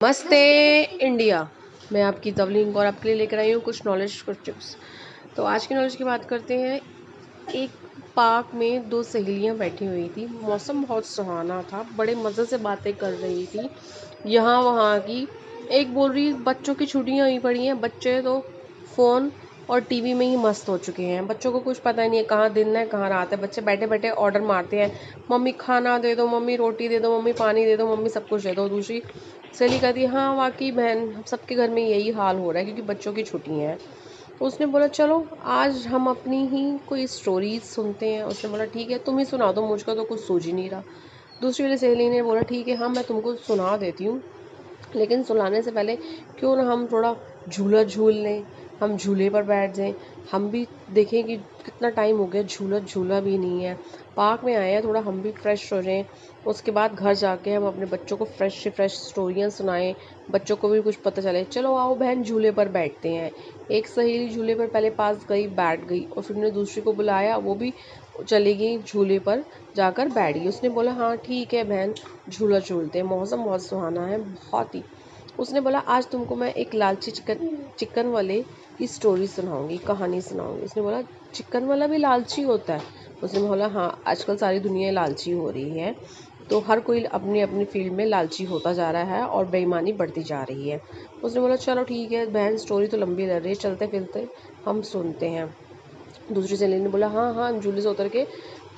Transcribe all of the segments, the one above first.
नमस्ते इंडिया। मैं आपकी तवलीन और आपके लिए लेकर आई हूँ कुछ नॉलेज, कुछ टिप्स। तो आज की नॉलेज की बात करते हैं। एक पार्क में दो सहेलियाँ बैठी हुई थी। मौसम बहुत सुहाना था, बड़े मज़े से बातें कर रही थी यहाँ वहाँ की। एक बोल रही बच्चों की छुट्टियाँ हुई पड़ी हैं, बच्चे तो फ़ोन और टीवी में ही मस्त हो चुके हैं। बच्चों को कुछ पता ही नहीं है कहाँ दिन है कहाँ रात है। बच्चे बैठे बैठे ऑर्डर मारते हैं, मम्मी खाना दे दो, मम्मी रोटी दे दो, मम्मी पानी दे दो, मम्मी सब कुछ दे दो। दूसरी सहेली कहती है हाँ वाकई बहन, सबके घर में यही हाल हो रहा है क्योंकि बच्चों की छुट्टियाँ हैं। तो उसने बोला चलो आज हम अपनी ही कोई स्टोरीज सुनते हैं। उसने बोला ठीक है, तुम ही सुना दो, मुझको तो कुछ सूझ ही नहीं रहा। दूसरी वाली सहेली ने बोला ठीक है, हाँ मैं तुमको सुना देती हूँ, लेकिन सुनाने से पहले क्यों ना हम थोड़ा झूला झूल लें, हम झूले पर बैठ जाएं। हम भी देखें कि कितना टाइम हो गया झूला झूला भी नहीं है, पार्क में आए हैं, थोड़ा हम भी फ्रेश हो जाएं। उसके बाद घर जाके हम अपने बच्चों को फ्रेश से फ्रेश स्टोरियाँ सुनाएं, बच्चों को भी कुछ पता चले। चलो आओ बहन झूले पर बैठते हैं। एक सहेली झूले पर पहले पास गई, बैठ गई, और फिर उन्होंने दूसरी को बुलाया, वो भी चली गई झूले पर जाकर बैठ गई। उसने बोला हाँ ठीक है बहन, झूला झूलते हैं, मौसम बहुत सुहाना है बहुत ही। उसने बोला आज तुमको मैं एक लालची चिकन वाले की स्टोरी सुनाऊंगी, कहानी सुनाऊंगी। उसने बोला चिकन वाला भी लालची होता है? उसने बोला हाँ, आजकल सारी दुनिया लालची हो रही है, तो हर कोई अपनी अपनी फील्ड में लालची होता जा रहा है और बेईमानी बढ़ती जा रही है। उसने बोला चलो ठीक है बहन, स्टोरी तो लंबी लग रही है, चलते फिरते हम सुनते हैं। दूसरी सहेली ने बोला हाँ हाँ, हम झूले से उतर के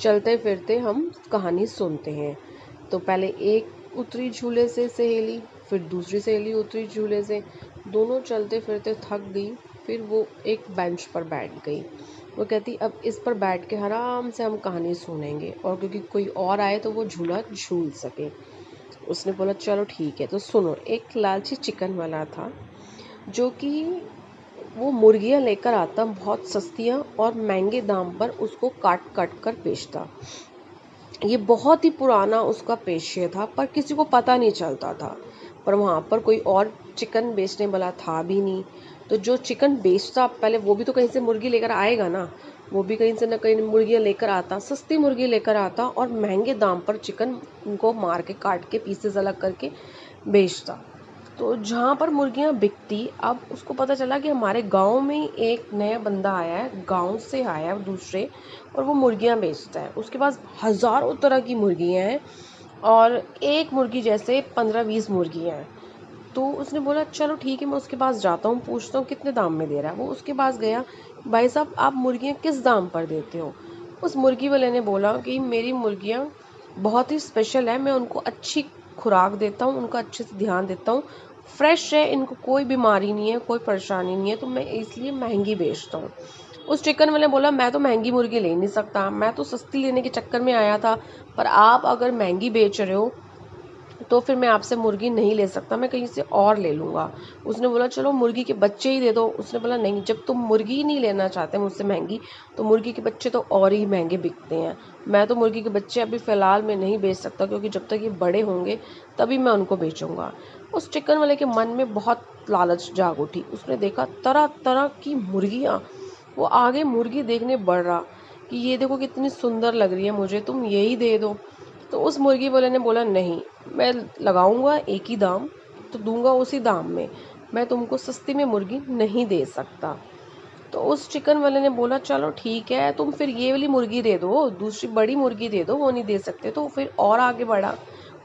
चलते फिरते हम कहानी सुनते हैं। तो पहले एक उतरी झूले से सहेली, फिर दूसरी सहेली उतरी झूले से, दोनों चलते फिरते थक गई। फिर वो एक बेंच पर बैठ गई। वो कहती अब इस पर बैठ के आराम से हम कहानी सुनेंगे, और क्योंकि कोई और आए तो वो झूला झूल सके। उसने बोला चलो ठीक है, तो सुनो। एक लालची चिकन वाला था जो कि वो मुर्गियाँ लेकर आता, बहुत सस्तियाँ और महंगे दाम पर उसको काट काट कर बेचता। ये बहुत ही पुराना उसका पेशे था, पर किसी को पता नहीं चलता था। पर वहाँ पर कोई और चिकन बेचने वाला था भी नहीं। तो जो चिकन बेचता पहले, वो भी तो कहीं से मुर्गी लेकर आएगा ना, वो भी कहीं से ना कहीं मुर्गियाँ लेकर आता, सस्ती मुर्गी लेकर आता और महंगे दाम पर चिकन उनको मार के काट के पीसेस अलग करके बेचता। तो जहाँ पर मुर्गियाँ बिकती, अब उसको पता चला कि हमारे गांव में एक नया बंदा आया है, गांव से आया है दूसरे, और वो मुर्गियाँ बेचता है। उसके पास हज़ारों तरह की मुर्गियाँ हैं और एक मुर्गी जैसे 15-20 मुर्गियाँ हैं। तो उसने बोला चलो ठीक है, मैं उसके पास जाता हूँ, पूछता हूँ कितने दाम में दे रहा है। वो उसके पास गया, भाई साहब आप मुर्गियाँ किस दाम पर देते हो? उस मुर्गी वाले ने बोला कि मेरी मुर्गियाँ बहुत ही स्पेशल है, मैं उनको अच्छी खुराक देता हूँ, उनका अच्छे से ध्यान देता हूँ, फ्रेश है, इनको कोई बीमारी नहीं है, कोई परेशानी नहीं है, तो मैं इसलिए महंगी बेचता हूँ। उस चिकन वाले ने बोला मैं तो महंगी मुर्गी ले नहीं सकता, मैं तो सस्ती लेने के चक्कर में आया था, पर आप अगर महंगी बेच रहे हो तो फिर मैं आपसे मुर्गी नहीं ले सकता, मैं कहीं से और ले लूँगा। उसने बोला चलो मुर्गी के बच्चे ही दे दो। उसने बोला नहीं, जब तुम मुर्गी ही नहीं लेना चाहते मुझसे महंगी, तो मुर्गी के बच्चे तो और ही महंगे बिकते हैं। मैं तो मुर्गी के बच्चे अभी फ़िलहाल में नहीं बेच सकता, क्योंकि जब तक ये बड़े होंगे तभी मैं उनको बेचूँगा। उस चिकन वाले के मन में बहुत लालच जाग उठी। उसने देखा तरह तरह की मुर्गियाँ, वो आगे मुर्गी देखने बढ़ रहा कि ये देखो कितनी सुंदर लग रही है मुझे, तुम यही दे दो। तो उस मुर्गी वाले ने बोला नहीं, मैं लगाऊंगा एक ही दाम, तो दूंगा उसी दाम में, मैं तुमको सस्ती में मुर्गी नहीं दे सकता। तो उस चिकन वाले ने बोला चलो ठीक है, तुम फिर ये वाली मुर्गी दे दो, दूसरी बड़ी मुर्गी दे दो, वो नहीं दे सकते। तो फिर और आगे बढ़ा।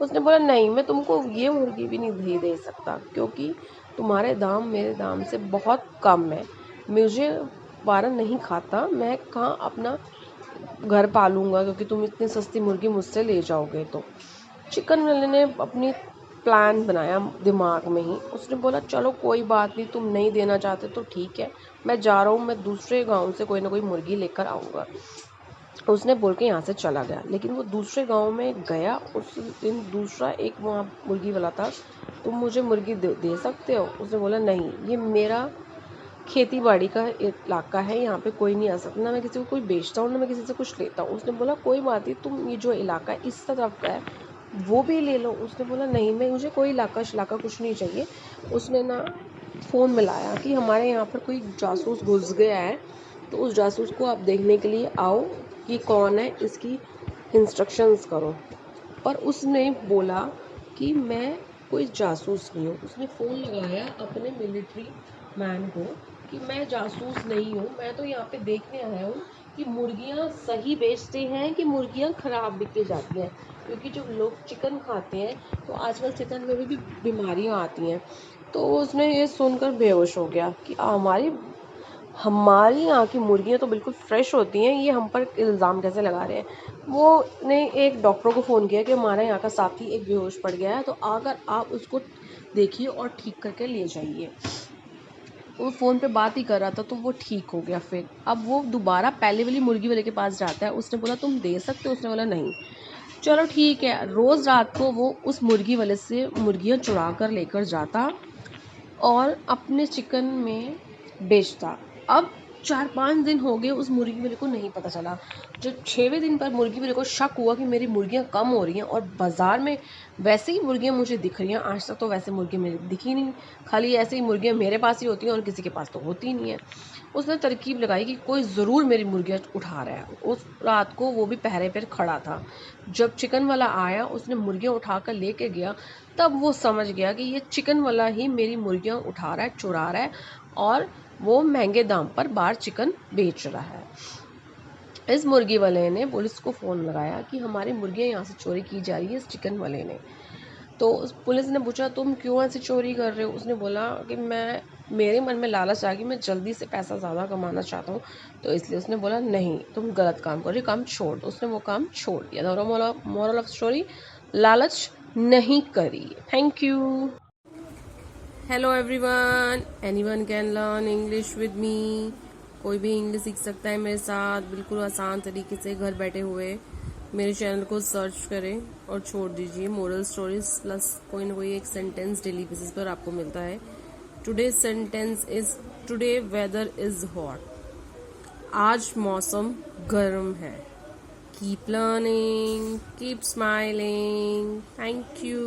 उसने बोला नहीं, मैं तुमको ये मुर्गी भी नहीं दे सकता, क्योंकि तुम्हारे दाम मेरे दाम से बहुत कम है, मुझे वारा नहीं खाता, मैं कहाँ अपना घर पालूंगा क्योंकि तुम इतनी सस्ती मुर्गी मुझसे ले जाओगे। तो चिकन वाले ने अपनी प्लान बनाया दिमाग में ही। उसने बोला चलो कोई बात नहीं, तुम नहीं देना चाहते तो ठीक है, मैं जा रहा हूँ, मैं दूसरे गांव से कोई ना कोई मुर्गी लेकर आऊँगा। उसने बोल के यहाँ से चला गया। लेकिन वो दूसरे गांव में गया, उस दिन दूसरा एक वहाँ मुर्गी वाला था। तुम मुझे मुर्गी दे सकते हो? उसने बोला नहीं, ये मेरा खेती बाड़ी का इलाका है, यहाँ पे कोई नहीं आ सकता, ना मैं किसी को कोई बेचता हूँ ना मैं किसी से कुछ लेता हूँ। उसने बोला कोई बात नहीं, तुम ये जो इलाका है इस तरफ का है वो भी ले लो। उसने बोला नहीं, मैं मुझे कोई इलाका शिलाका कुछ नहीं चाहिए। उसने ना फ़ोन मिलाया कि हमारे यहाँ पर कोई जासूस घुस गया है, तो उस जासूस को आप देखने के लिए आओ, ये कौन है इसकी इंस्ट्रक्शंस करो। पर उसने बोला कि मैं कोई जासूस नहीं हूँ। उसने फ़ोन लगाया अपने मिलिट्री मैन को कि मैं जासूस नहीं हूँ, मैं तो यहाँ पे देखने आया हूँ कि मुर्गियाँ सही बेचते हैं कि मुर्गियाँ ख़राब बिकती जाती हैं, क्योंकि जो लोग चिकन खाते हैं तो आजकल चिकन में भी बीमारियाँ आती हैं। तो उसने ये सुनकर बेहोश हो गया कि हमारी यहाँ की मुर्गियाँ तो बिल्कुल फ्रेश होती हैं, ये हम पर इल्ज़ाम कैसे लगा रहे हैं। वो ने एक डॉक्टर को फ़ोन किया कि हमारा यहाँ का साथी एक बेहोश पड़ गया है, तो अगर आप उसको देखिए और ठीक करके ले जाइए। वो फ़ोन पे बात ही कर रहा था तो वो ठीक हो गया। फिर अब वो दोबारा पहले वाली मुर्गी वाले के पास जाता है। उसने बोला तुम दे सकते हो? उसने बोला नहीं। चलो ठीक है। रोज़ रात को वो उस मुर्गी वाले से मुर्गियाँ चुरा कर लेकर जाता और अपने चिकन में बेचता। अब 4-5 दिन हो गए, उस मुर्गी वाले को नहीं पता चला। जब 6वें दिन पर मुर्गी वाले को शक हुआ कि मेरी मुर्गियाँ कम हो रही हैं और बाज़ार में वैसे ही मुर्गियाँ मुझे दिख रही हैं, आज तक तो वैसे मुर्गियाँ मेरे दिखी नहीं, खाली ऐसे ही मुर्गियाँ मेरे पास ही होती हैं और किसी के पास तो होती ही नहीं है। उसने तरकीब लगाई कि कोई ज़रूर मेरी मुर्गियाँ उठा रहा है। उस रात को वो भी पहरे पर खड़ा था। जब चिकन वाला आया, उसने मुर्गियाँ उठा कर लेके गया, तब वो समझ गया कि ये चिकन वाला ही मेरी मुर्गियाँ उठा रहा है, चुरा रहा है और वो महंगे दाम पर बाहर चिकन बेच रहा है। इस मुर्गी वाले ने पुलिस को फ़ोन लगाया कि हमारी मुर्गियाँ यहाँ से चोरी की जा रही है इस चिकन वाले ने। तो पुलिस ने पूछा तुम क्यों ऐसे चोरी कर रहे हो? उसने बोला कि मेरे मन में लालच आ गई, मैं जल्दी से पैसा ज़्यादा कमाना चाहता हूँ, तो इसलिए। उसने बोला नहीं, तुम गलत काम कर रहे हो, काम छोड़ दो। उसने वो काम छोड़ दिया। मोरल ऑफ स्टोरी, लालच नहीं करी। Thank you. Hello everyone, anyone can learn English with me. कोई भी इंग्लिश सीख सकता है मेरे साथ, बिल्कुल आसान तरीके से घर बैठे हुए। मेरे चैनल को सर्च करें और छोड़ दीजिए मोरल स्टोरीज प्लस कोई ना कोई एक सेंटेंस डेली बेसिस पर आपको मिलता है। Today sentence is today weather is hot. आज मौसम गर्म है। Keep learning, keep smiling. Thank you.